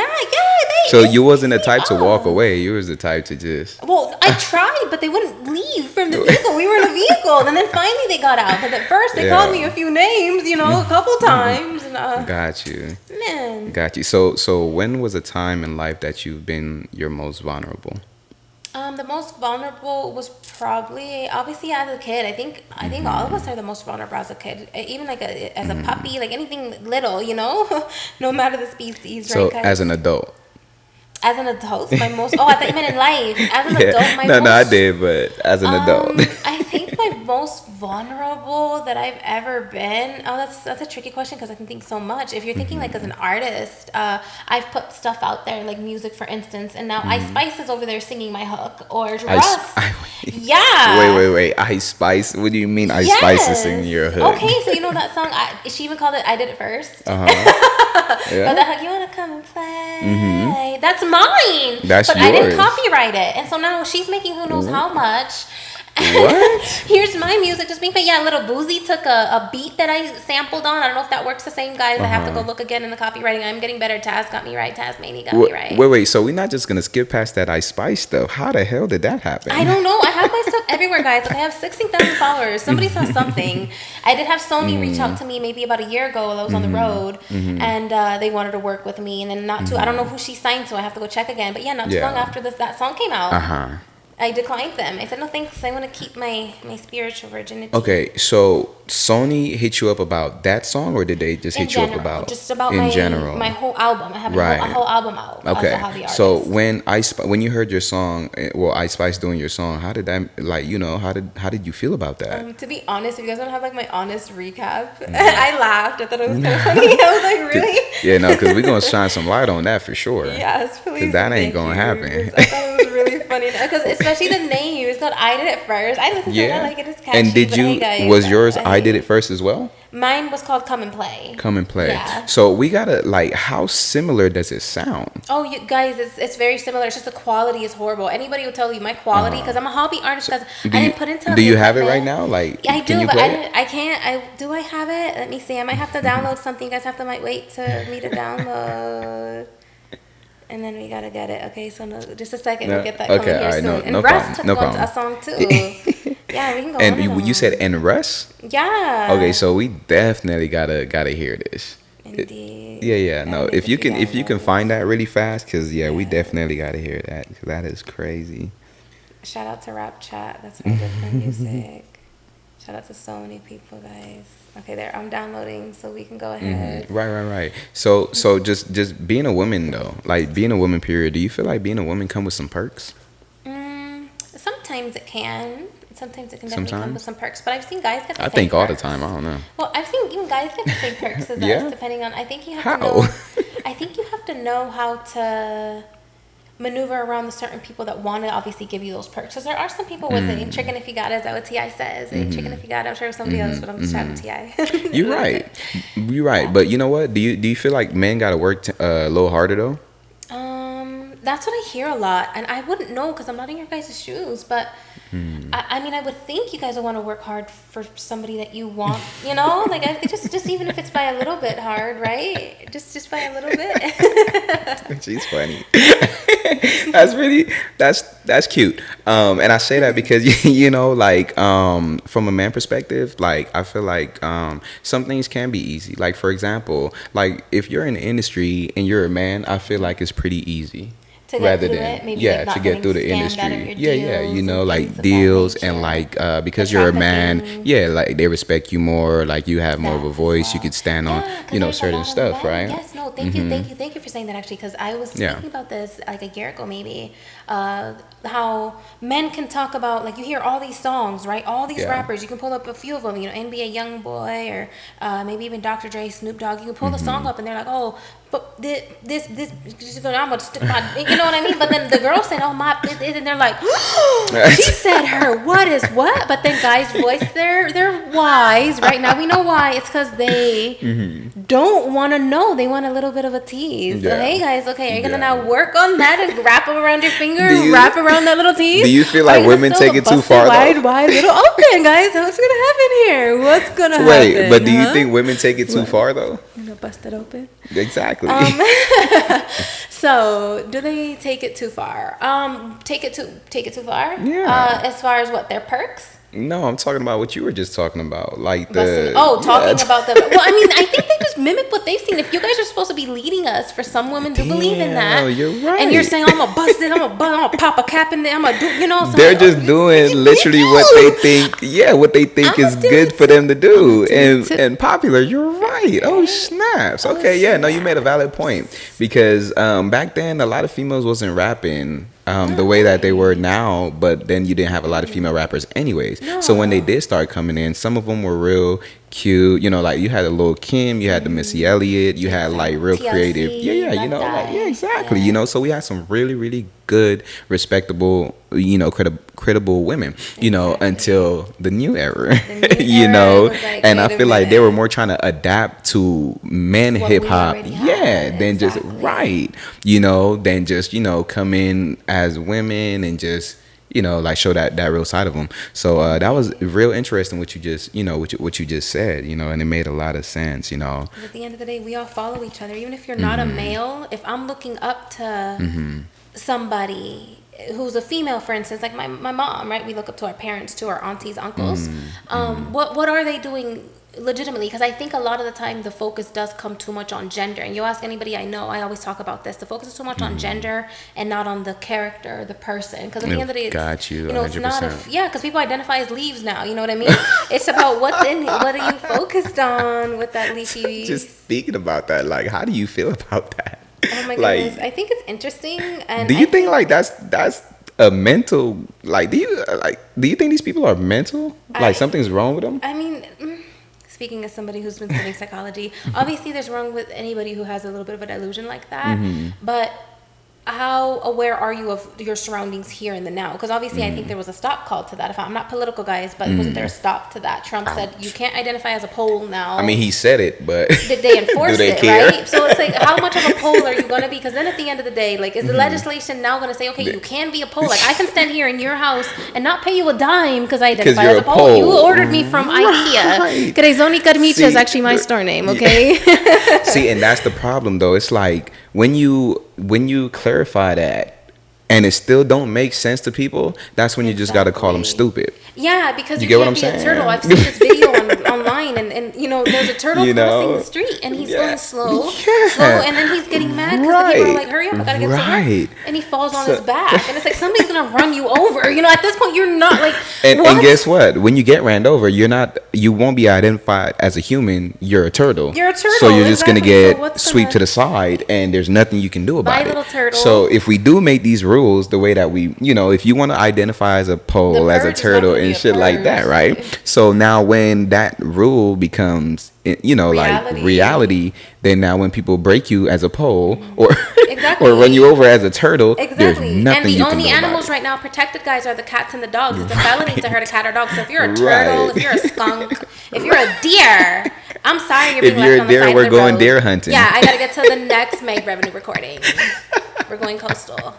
so you wasn't the type to walk away. You was the type to just. Well, I tried, but they wouldn't leave from the vehicle. We were in a vehicle, and then finally they got out. But at first they called me a few names, you know, a couple times. And, got you. Man. Got you. So when was a time in life that you've been your most vulnerable? The most vulnerable was probably obviously as a kid. I think all of us are the most vulnerable as a kid, even like as a puppy, like anything little, you know, no matter the species. So right, guys? as an adult. As an adult, my most. Oh, I thought you meant in life. As an adult, No, I did, but as an adult. I think my most vulnerable that I've ever been. Oh, that's a tricky question because I can think so much. If you're thinking like as an artist, I've put stuff out there like music, for instance, and now Ice Spice is over there singing my hook, or Russ. Wait. Ice Spice. What do you mean Ice Spice is singing your hook? Okay, so you know that song. She even called it "I Did It First." Yeah. But that hook, you wanna come and play? That's mine. That's but yours. I didn't copyright it, and so now she's making who knows how much. What? Here's my music just being played. Yeah, Little Boozy took a beat that I sampled on. I don't know if that works the same, guys. I have to go look again in the copywriting. I'm getting better. Taz got me right. Tasmania got me right. Wait. So we're not just going to skip past that Ice Spice stuff. How the hell did that happen? I don't know. I have my stuff everywhere, guys. Like, I have 16,000 followers. Somebody saw something. I did have Sony reach out to me maybe about a year ago while I was on the road. And they wanted to work with me. And then not too, I don't know who she signed to. I have to go check again. But yeah, not too long after that song came out. I declined them. I said, no thanks. I want to keep my spiritual virginity. Okay, so Sony hit you up about that song, or did they just hit you up about just about in general? my whole album? I have a whole album out. Okay, as a hobby so artist. when you heard your song, well, Ice Spice doing your song, how did that, like, you know, how did you feel about that? To be honest, if you guys want to have like my honest recap, I laughed. I thought it was kind of funny. I was like, really? Yeah, no, because we're gonna shine some light on that for sure. Yes, please. Because that ain't gonna happen. I thought it was really funny because especially the name. It's called "I Did It First." I listened to it. I like it. It's catchy. And did you? Hey guys, was yours? I Did It First as well. Mine was called "Come and Play." Come and Play. Yeah. So we gotta, like, how similar does it sound? Oh, you guys, it's very similar. It's just the quality is horrible. Anybody will tell you my quality because I'm a hobby artist. Because I didn't put into. Do you have it right now? Like, yeah, I do, can you but play it? I can't. Do I have it? Let me see. I might have to download something. You guys have to wait to me to download. And then we gotta get it. Okay, so just a second. We'll get that coming here soon. And Russ took a song too. Yeah, we can go. And you said and Russ? Yeah. Okay, so we definitely gotta hear this. Indeed. Yeah. No, if you can find that really fast, because we definitely gotta hear that. 'Cause that is crazy. Shout out to Rap Chat. That's my good music. Shout out to so many people, guys. Okay, there. I'm downloading, so we can go ahead. Mm-hmm. Right. So just being a woman though, like being a woman. Period. Do you feel like being a woman come with some perks? Sometimes it can. Sometimes it can definitely come with some perks. But I've seen guys get the same think all perks. the time. I don't know. Well, I've seen even guys get the same perks as us, depending on. I think you have how? to know. I think you have to know how to maneuver around the certain people that want to obviously give you those perks. Because there are some people with it. Chicken if you got it, is that what T.I. says? Chicken if you got it. I'm sure it was somebody else, but I'm just shouting T.I. You're right. But you know what? Do you feel like men got to work a little harder though? That's what I hear a lot, and I wouldn't know because I'm not in your guys' shoes. But I mean, I would think you guys would want to work hard for somebody that you want. You know, like just even if it's by a little bit hard, right? Just by a little bit. She's funny. That's cute. And I say that because you know, like from a man perspective, like I feel like some things can be easy. Like for example, like if you're in the industry and you're a man, I feel like it's pretty easy. To get through the industry. You know, like deals and like because you're a man, like they respect you more, like you have more of a voice, you could stand on, you know, certain stuff, right? Yes, no, thank you for saying that actually, because I was thinking about this like a year ago maybe, how men can talk about, like you hear all these songs, right? All these rappers, you can pull up a few of them, you know, NBA Youngboy or maybe even Dr. Dre, Snoop Dogg, you can pull the song up and they're like, oh, but this, I'm gonna stick my, you know what I mean? But then the girls say, oh my, and they're like, oh, she said her what is what? But then guys voice their whys. Right now we know why. It's because they don't want to know. They want a little bit of a tease. So hey guys, okay, are you gonna now work on that and wrap them around your finger, wrap around that little tease? Do you feel like women take it too far? Wide, little open, guys. What's gonna happen here? What's gonna happen? Wait, but do you think women take it too far though? You know, bust it open. Exactly. So, do they take it too far? Take it too far? Yeah. As far as what, their perks? No, I'm talking about what you were just talking about, like about them. Well, I mean, I think they just mimic what they've seen. If you guys are supposed to be leading us, for some women do believe in that. You're right. And you're saying, I'm gonna bust it, I'm gonna pop a cap in there, I'm gonna do, you know. They're just doing literally what they think is good for them to do, and popular. You're right. Oh snaps. Okay, yeah, no, you made a valid point, because back then a lot of females wasn't rapping the way that they were now, but then you didn't have a lot of female rappers anyways. So when they did start coming in, some of them were real cute, you know, like you had a Lil Kim, you had the Missy Elliott, you had like real TLC, creative, you know, like exactly, you know. So we had some really good, respectable, you know, credible women, you know, until the new era, you know. Like, and I feel like they were more trying to adapt to men hip hop, than just you know, than just, you know, come in as women and just, you know, like show that real side of them. So that was real interesting what you just, you know, what you just said, you know, and it made a lot of sense, you know. At the end of the day, we all follow each other. Even if you're not a male, if I'm looking up to somebody who's a female, for instance, like my mom, right? We look up to our parents, to our aunties, uncles. What are they doing legitimately, because I think a lot of the time the focus does come too much on gender. And you ask anybody I know, I always talk about this. The focus is too much on gender and not on the character, the person. Because at the end of the day, got you, you know, it's 100%. not because people identify as leaves now. You know what I mean? It's about what are you focused on with that leafy. Just speaking about that, like, how do you feel about that? Oh my Like, goodness, I think it's interesting. And do you think like that's a mental, like, do you think these people are mental? Like something's wrong with them? I mean, speaking as somebody who's been studying psychology, obviously there's wrong with anybody who has a little bit of a delusion like that. But how aware are you of your surroundings here in the now? Because obviously I think there was a stop call to that. If I'm not political, guys, but wasn't there a stop to that? Trump said you can't identify as a pole now. I mean, he said it, but did they enforce do they it, care? right? So it's like, how much of a pole are you going to be? Because then at the end of the day, like, is the legislation now going to say, okay, you can be a pole? Like, I can stand here in your house and not pay you a dime because I identify as a pole. You ordered me from IKEA. 𝕻𝕚𝕒𝕚𝕚𝕚 is actually my store name, okay? See, and that's the problem, though. It's like when you clarify that, and it still don't make sense to people, that's when you just got to call them stupid. Yeah, because you get what can't I'm be a saying? turtle. I've seen this video online, and you know, there's a turtle crossing the street, and he's going slow, and then he's getting mad because the people are like, hurry up, I gotta get to work. And he falls on his back, and it's like, somebody's gonna run you over. You know, at this point, you're not like, and guess what? When you get ran over, you won't be identified as a human. You're a turtle. You're a turtle. So you're just gonna get swept to the side, and there's nothing you can do about it. Little turtle. So if we do make these rules the way that we, you know, if you want to identify as a pole, as a turtle, and shit like that, right? So now when that rule becomes, you know, like reality, then now when people break you as a pole or or run you over as a turtle, there's nothing you can do about it. And the only animals right now protected, guys, are the cats and the dogs. It's a felony to hurt a cat or dog. So if you're a turtle, if you're a skunk, if you're a deer, I'm sorry you're being left on the side of the road. If you're a deer, we're going deer hunting. Yeah, I gotta get to the next Meg revenue recording. We're going coastal.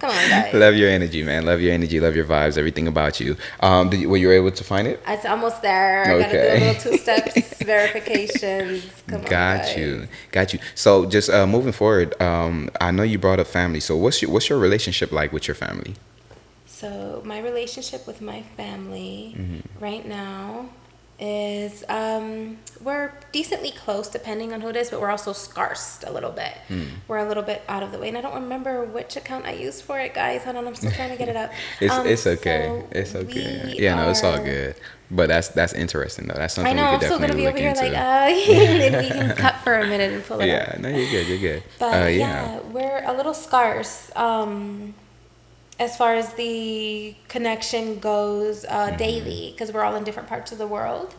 Come on, guys. Love your energy, man. Love your energy. Love your vibes. Everything about you. Were you able to find it? It's almost there. Okay. Gotta do a little 2 steps verifications. Come on, got you. So just moving forward, I know you brought up family. So what's your relationship like with your family? So my relationship with my family right now is we're decently close depending on who it is, but we're also scarce a little bit. We're a little bit out of the way, and I don't remember which account I used for it, guys. Hold on, I'm still trying to get it up. It's okay. So it's okay. Yeah, no, it's all good. But that's interesting though. That's something I know, we could I'm still gonna definitely be over look here into. like we can cut for a minute and pull it up. Yeah, no, you're good. But yeah, we're a little scarce. As far as the connection goes daily, because we're all in different parts of the world.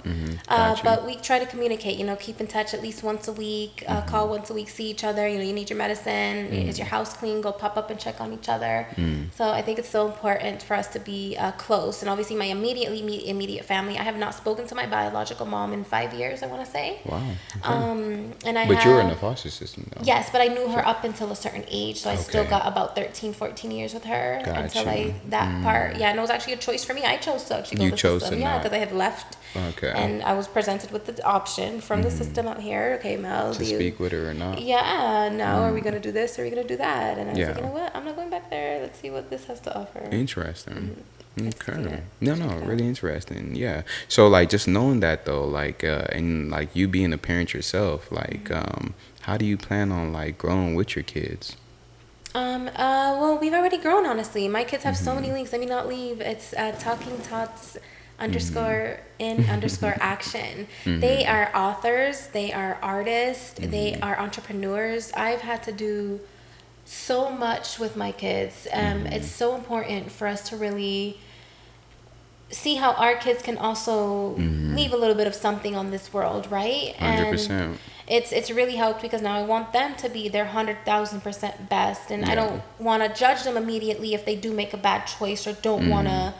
But we try to communicate, you know, keep in touch at least once a week, call once a week, see each other. You know, you need your medicine. Is your house clean? Go pop up and check on each other. So I think it's so important for us to be close. And obviously my immediate family, I have not spoken to my biological mom in 5 years, I want to say. Wow. Okay. But you were in the foster system though. Yes, but I knew her up until a certain age. So I still got about 13, 14 years with her. Until that part, and it was actually a choice for me. I chose to actually go to the system, because I had left, and I was presented with the option from the system out here. Okay, Mel, to speak with her or not? Yeah, no. Are we gonna do this? Or are we gonna do that? And I was like, you know what? I'm not going back there. Let's see what this has to offer. Interesting. Okay. No, really interesting. Yeah. So like, just knowing that though, like, and like you being a parent yourself, like, how do you plan on like growing with your kids? Well, we've already grown, honestly. My kids have so many links. Let me not leave. It's Talking Tots _in_action. They are authors. They are artists. They are entrepreneurs. I've had to do so much with my kids. It's so important for us to really see how our kids can also leave a little bit of something on this world, right? 100%. And it's really helped, because now I want them to be their 100,000% best, and I don't want to judge them immediately if they do make a bad choice or don't want to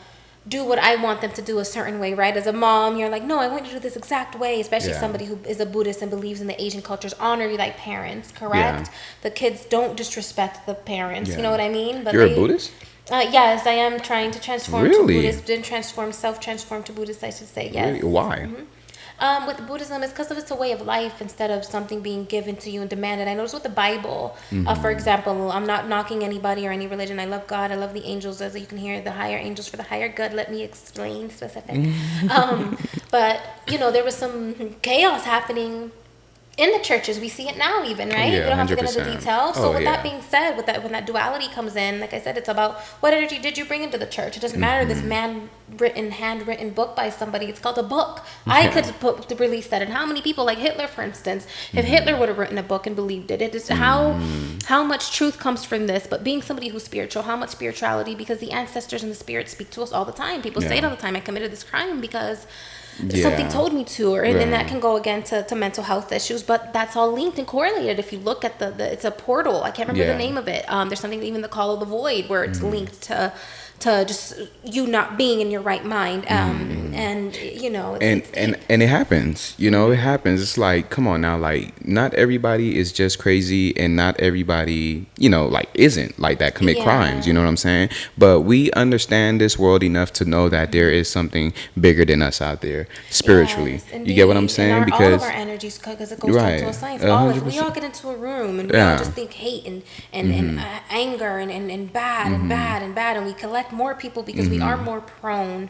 do what I want them to do a certain way, right? As a mom, you're like, no, I want you to do this exact way, especially somebody who is a Buddhist and believes in the Asian cultures, honor thy parents, correct? The kids don't disrespect the parents, you know what I mean? But you're a Buddhist? Yes, I am trying to transform to Buddhist, self-transform to Buddhist, I should say, yes. Really? Why? With Buddhism, it's because it's a way of life instead of something being given to you and demanded. I notice with the Bible, for example, I'm not knocking anybody or any religion. I love God. I love the angels, as you can hear, the higher angels for the higher good. Let me explain specific. But But, there was some chaos happening in the churches. We see it now even, right? Yeah, we don't have to get 100%. into detail. So Oh, with yeah. that being said, when that duality comes in, like I said, it's about what energy did you bring into the church. It doesn't matter this handwritten book by somebody. It's called a book. I could release that. And how many people, like Hitler, for instance, if Hitler would have written a book and believed it, it is how much truth comes from this. But being somebody who's spiritual, how much spirituality, because the ancestors and the spirits speak to us all the time. People say it all the time. I committed this crime because something told me to, and then that can go again to mental health issues, but that's all linked and correlated. If you look at the it's a portal. I can't remember the name of it. There's something, even the call of the void, where it's linked to just you not being in your right mind, and and it happens, it happens. It's like, come on now, like, not everybody is just crazy, and not everybody, like, isn't like that, commit crimes, you know what I'm saying? But we understand this world enough to know that there is something bigger than us out there spiritually. You get what I'm saying? Because all of our energies, because it goes down to a science. All if we all get into a room and we all just think hate and anger and bad and bad and bad, and we collect more people because we are more prone,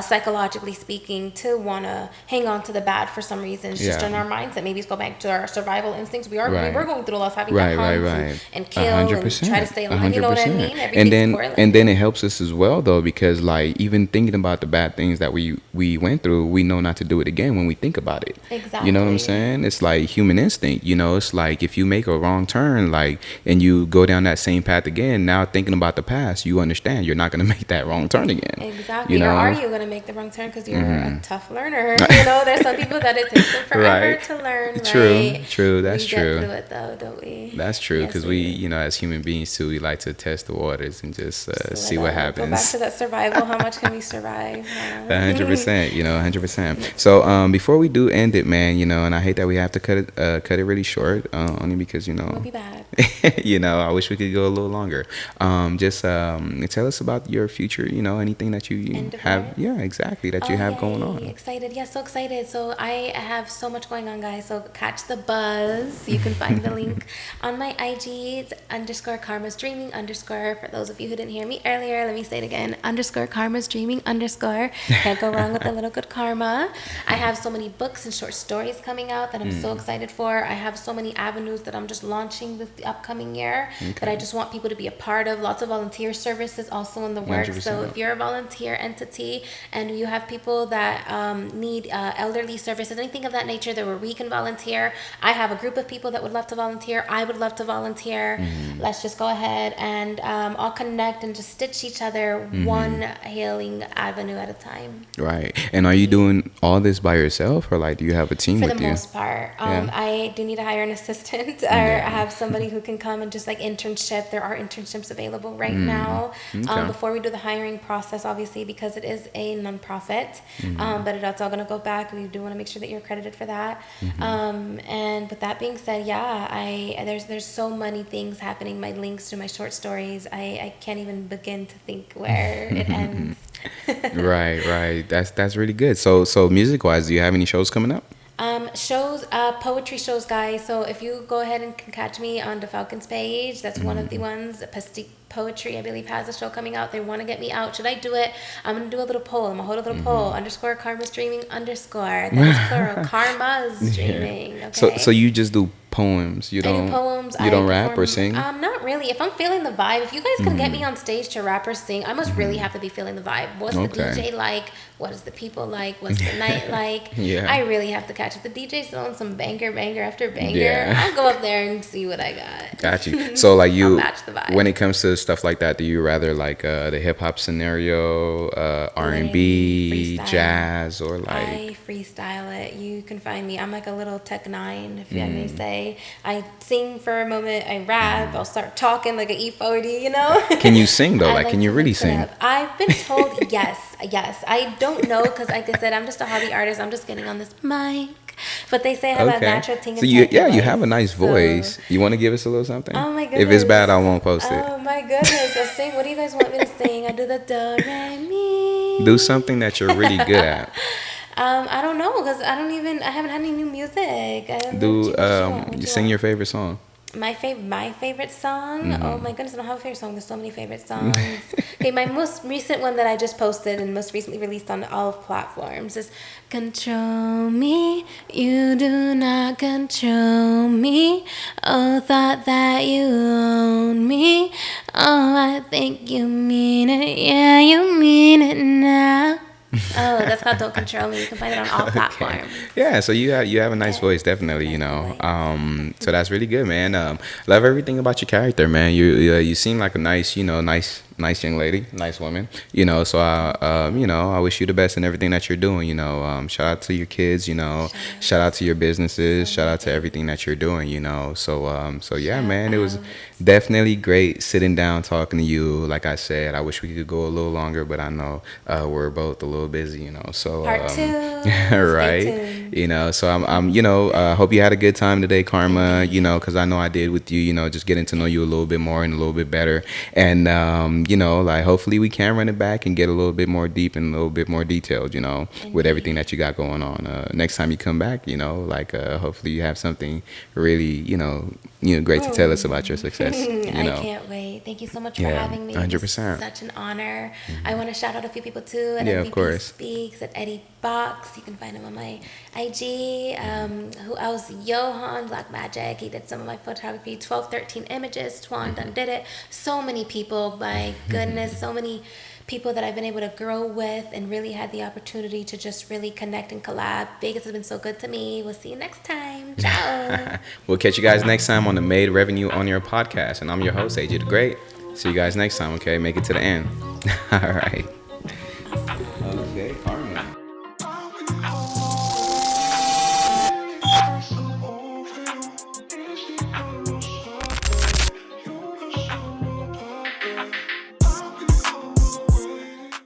psychologically speaking, to want to hang on to the bad for some reason. It's just in our mindset. Maybe it's go back to our survival instincts. We were going through a lot of having to hunt and kill 100%, and try to stay alive. 100%. You know what I mean? And then it helps us as well, though, because, like, even thinking about the bad things that we went through, we know not to do it again when we think about it. Exactly. You know what I'm saying? It's like human instinct. It's like if you make a wrong turn, like, and you go down that same path again, now thinking about the past, you understand you're not going to make that wrong turn again. Exactly. Or are you going to make the wrong turn because you're a tough learner? There's some people that it takes them forever to learn. True. That's true. We get through it though, don't we? That's true, because we, as human beings too, we like to test the waters and just see what happens. Go back to that survival. How much can we survive? 100%. 100%. So before we do end it, man, and I hate that we have to cut it really short, only because It'll be bad. I wish we could go a little longer. Just tell us about your future. Anything that you have. Yeah, exactly. That you have going on. Excited. Yeah, so excited. So I have so much going on, guys. So catch the buzz. You can find the link on my IG. It's _KarmaSDreaming_ For those of you who didn't hear me earlier, let me say it again. _KarmaSDreaming_. Can't go wrong with a little good karma. I have so many books and short stories coming out that I'm so excited for. I have so many avenues that I'm just launching this upcoming year that I just want people to be a part of. Lots of volunteer services also in the works. 100%. So if you're a volunteer entity and you have people that need elderly services, anything of that nature, where we can volunteer, I have a group of people that would love to volunteer. I would love to volunteer. Let's just go ahead and all connect and just stitch each other one healing avenue at a time. Right. And are you doing all this by yourself, or like do you have a team with you? For the most part. I do need to hire an assistant, or I have somebody who can come and just like internship. There are internships available right now. Before we do the hiring process, obviously, because it is a nonprofit, but it's all going to go back. We do want to make sure that you're accredited for that. And with that being said, there's so many things happening. My links to my short stories, I can't even begin to think where it ends. Right. That's really good. So music wise, do you have any shows coming up? Shows, poetry shows, guys. So if you go ahead and can catch me on the Falcon's page, that's one of the ones. Pastique Poetry, I believe, has a show coming out. They want to get me out. Should I do it? I'm going to do a little poll. I'm going to hold a little poll. _KarmaSDreaming_. That is plural. Karma's dreaming. Okay. So you just do poems. You don't. I do poems. You don't rap or sing. Not really. If I'm feeling the vibe, if you guys can get me on stage to rap or sing, I must really have to be feeling the vibe. What's the DJ like? What is the people like? What's the night like? I really have to catch it. The DJ's throwing some banger after banger. I'll go up there and see what I got. Got you. So like I'll match the vibe. When it comes to stuff like that, do you rather like the hip hop scenario, R&B, jazz, or like? I freestyle it. You can find me. I'm like a little Tech 9, if you may say. I sing for a moment. I rap. I'll start talking like an E40. Can you sing though? Like, can you really sing? I've been told yes. I don't know, because like I said, I'm just a hobby artist. I'm just getting on this mic. But they say I have a natural ting. So you have a nice voice. You want to give us a little something? Oh my goodness. If it's bad, I won't post it. Oh my goodness. I'll sing. What do you guys want me to sing? I do the do, re, mi. Do something that you're really good at. I don't know, because I haven't had any new music. You sing your favorite song. My favorite song. Oh my goodness, I don't have a favorite song. There's so many favorite songs. Okay, my most recent one that I just posted and most recently released on all platforms is "Control Me, You Do Not Control Me. Oh, thought that you own me. Oh, I think you mean it. Yeah, you mean it now." Oh, that's called "Don't Control Me." You can find it on all Okay. platforms. Yeah, so you have a nice Yes, voice, definitely, you know. definitely. So that's really good, man. Love everything about your character, man. You seem like a nice, nice young lady, nice woman, you know. So I wish you the best in everything that you're doing, you know. Shout out to your kids, you know. Shout out to your businesses. So Shout many out to everything things. that you're doing, you know. So yeah, Shout man, it was out. definitely great sitting down talking to you. Like I said, I wish we could go a little longer, but I know we're both a little busy, you know. So Part two. Stay right, tuned. you know. So hope you had a good time today, Karma. You Indeed. know, because I know I did with you. You know, just getting to know you a little bit more and a little bit better, and like hopefully we can run it back and get a little bit more deep and a little bit more detailed. You know, with everything Indeed. that you got going on. Next time you come back, you know, like hopefully you have something really, great to tell us about your success. You I know, can't wait. Thank you so much for yeah, having me. This is 100%. such an honor. I want to shout out a few people too. At Yeah, of MVP course. Speaks, at Eddie Box. You can find him on my IG. Who else? Johan Black Magic. He did some of my photography. 1213 Images. Twan done did it. So many people. My goodness. So many people that I've been able to grow with and really had the opportunity to just really connect and collab. Vegas has been so good to me. We'll see you next time. Ciao. We'll catch you guys next time on the Made Revenue on Your podcast. And I'm your host, AJ the Great. See you guys next time, okay? Make it to the end. All right. Okay.